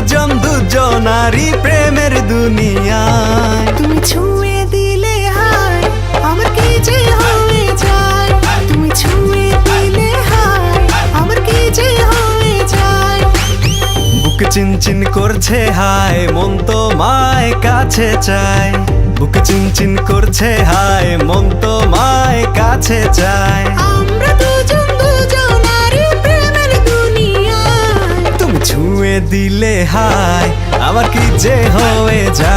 দুজন দুজনারই প্রেমের দুনিয়ায়। তুমি ছুঁয়ে দিলে হায় আমার কি যে হয়ে যায়, তুমি ছুঁয়ে দিলে হায় আমার কি যে হয়ে যায়। বুক চিনচিন করছে হায় মন তোমায় কাছে চায়, বুক চিনচিন করছে হায় মন তোমায় কাছে চায়। আমরা দুজন দুজনারই প্রেমের দুনিয়ায়। তুমি ছুঁয়ে দিলে হায় আমার কি যে হয়ে যায়।